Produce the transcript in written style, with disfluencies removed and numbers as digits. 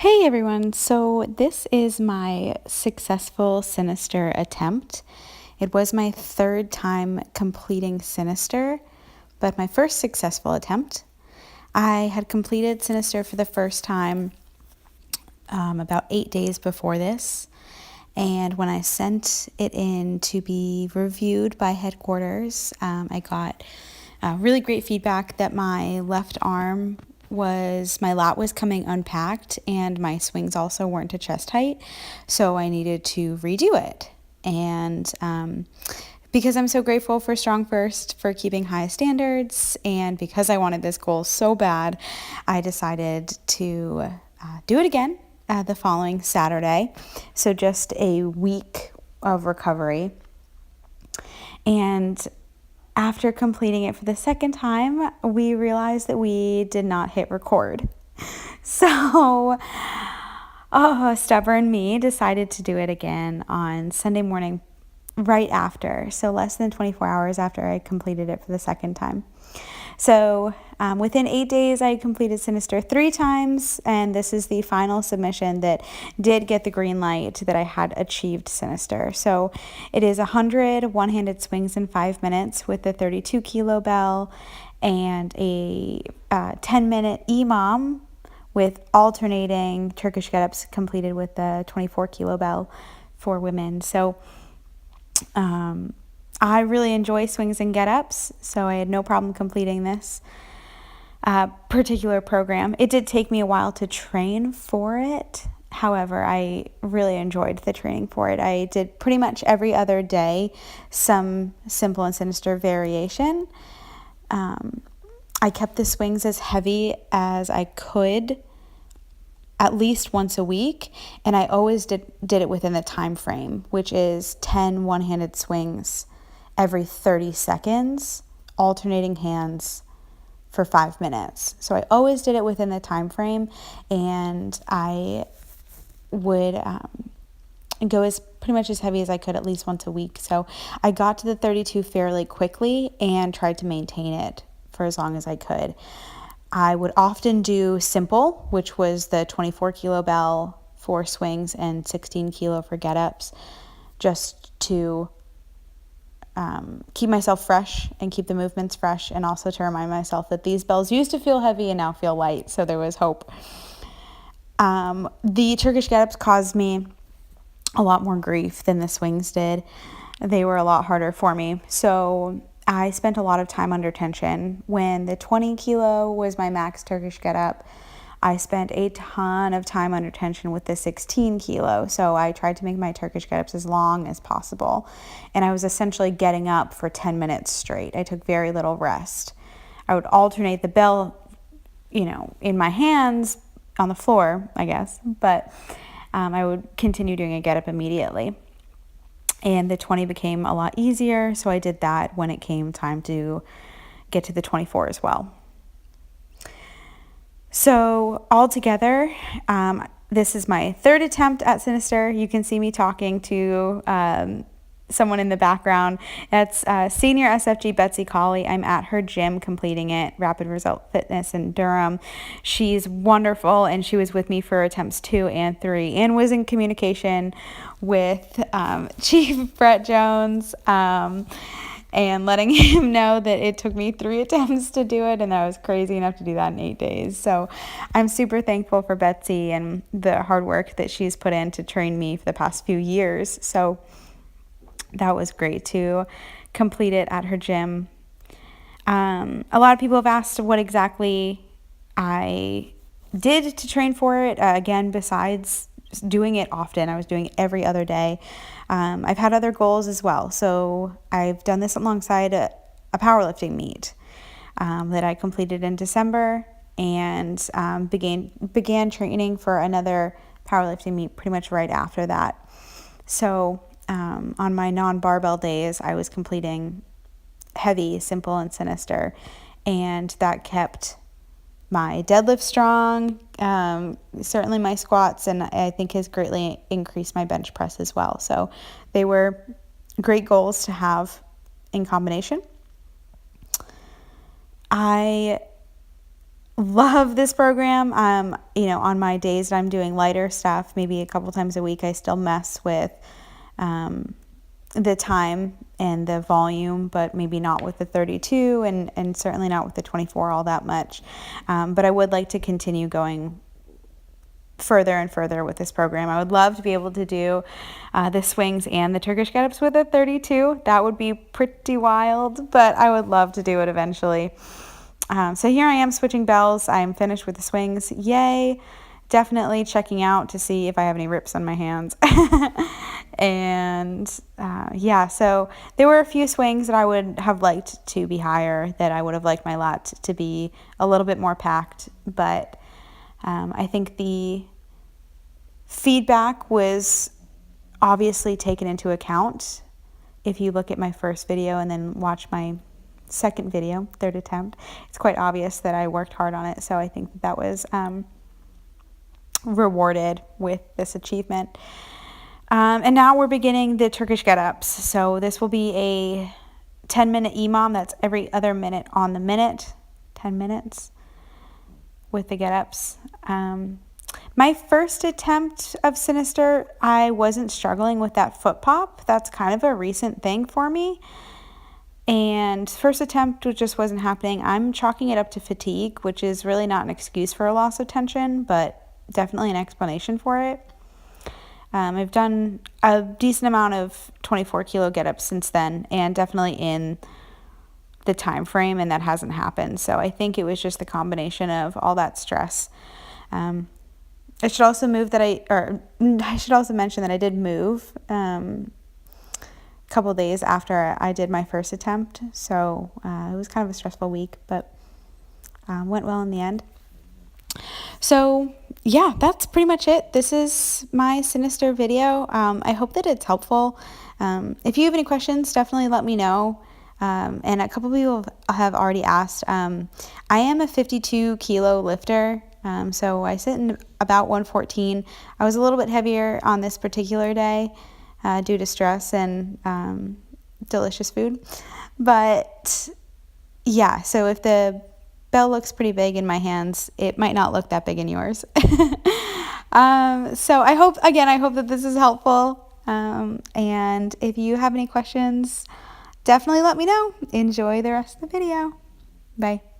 Hey everyone, so this is my successful Sinister attempt. It was my third time completing Sinister, but my first successful attempt. I had completed Sinister for the first time about 8 days before this, and when I sent it in to be reviewed by headquarters, I got really great feedback that my left arm my lat was coming unpacked and my swings also weren't to chest height, so I needed to redo it. And because I'm so grateful for Strong First for keeping high standards, and because I wanted this goal so bad, I decided to do it again the following Saturday. So just a week of recovery. And after completing it for the second time, we realized that we did not hit record. So, stubborn me decided to do it again on Sunday morning right after. So less than 24 hours after I completed it for the second time. So within 8 days, I completed Sinister 3 times, and this is the final submission that did get the green light that I had achieved Sinister. So it is 100 one-handed swings in 5 minutes with the 32 kilo bell and a 10-minute EMOM with alternating Turkish get-ups completed with the 24 kilo bell for women. So I really enjoy swings and get-ups, so I had no problem completing this particular program. It did take me a while to train for it. However, I really enjoyed the training for it. I did pretty much every other day some simple and sinister variation. I kept the swings as heavy as I could at least once a week, and I always did it within the time frame, which is 10 one-handed swings every 30 seconds, alternating hands for 5 minutes. So I always did it within the time frame, and I would go pretty much as heavy as I could at least once a week. So I got to the 32 fairly quickly and tried to maintain it for as long as I could. I would often do simple, which was the 24 kilo bell for swings and 16 kilo for get-ups, just to keep myself fresh and keep the movements fresh, and also to remind myself that these bells used to feel heavy and now feel light, so there was hope. The Turkish get-ups caused me a lot more grief than the swings did. They were a lot harder for me, so I spent a lot of time under tension. When the 20 kilo was my max Turkish get-up, I spent a ton of time under tension with the 16 kilo. So I tried to make my Turkish get-ups as long as possible. And I was essentially getting up for 10 minutes straight. I took very little rest. I would alternate the bell, in my hands on the floor, I guess. But I would continue doing a get-up immediately. And the 20 became a lot easier, so I did that when it came time to get to the 24 as well. So altogether, this is my third attempt at Sinister. You can see me talking to someone in the background. That's senior SFG Betsy Colley. I'm at her gym completing it, Rapid Result Fitness in Durham. She's wonderful, and she was with me for attempts 2 and 3 and was in communication with Chief Brett Jones and letting him know that it took me 3 attempts to do it, and I was crazy enough to do that in 8 days. So I'm super thankful for Betsy and the hard work that she's put in to train me for the past few years. So that was great to complete it at her gym. A lot of people have asked what exactly I did to train for it. Again, besides doing it often, I was doing it every other day. I've had other goals as well. So I've done this alongside a powerlifting meet that I completed in December, and began training for another powerlifting meet pretty much right after that. So on my non-barbell days, I was completing heavy, simple, and sinister, and that kept my deadlift strong, certainly my squats, and I think has greatly increased my bench press as well. So they were great goals to have in combination. I love this program. On my days that I'm doing lighter stuff, maybe a couple times a week, I still mess with the time and the volume, but maybe not with the 32 and certainly not with the 24 all that much. But I would like to continue going further and further with this program. I would love to be able to do the swings and the Turkish get-ups with a 32. That would be pretty wild, but I would love to do it eventually. So here I am switching bells. I'm finished with the swings. Yay. Definitely checking out to see if I have any rips on my hands. And so there were a few swings that I would have liked to be higher, that I would have liked my lat to be a little bit more packed, but I think the feedback was obviously taken into account. If you look at my first video and then watch my second video, third attempt, it's quite obvious that I worked hard on it. So I think that was rewarded with this achievement. And now we're beginning the Turkish get-ups. So this will be a 10-minute EMOM. That's every other minute on the minute, 10 minutes with the get-ups. My first attempt of Sinister, I wasn't struggling with that foot pop. That's kind of a recent thing for me. And first attempt just wasn't happening. I'm chalking it up to fatigue, which is really not an excuse for a loss of tension, but definitely an explanation for it. I've done a decent amount of 24 kilo get-ups since then, and definitely in the time frame, and that hasn't happened. So I think it was just the combination of all that stress. I should also mention that I did move a couple days after I did my first attempt. So it was kind of a stressful week, but went well in the end. So yeah, that's pretty much it. This is my Sinister video. I hope that it's helpful. If you have any questions, definitely let me know. And a couple people have already asked. I am a 52 kilo lifter. So I sit in about 114. I was a little bit heavier on this particular day due to stress and delicious food. But yeah, so if the bell looks pretty big in my hands, it might not look that big in yours. So I hope that this is helpful. And if you have any questions, definitely let me know. Enjoy the rest of the video. Bye.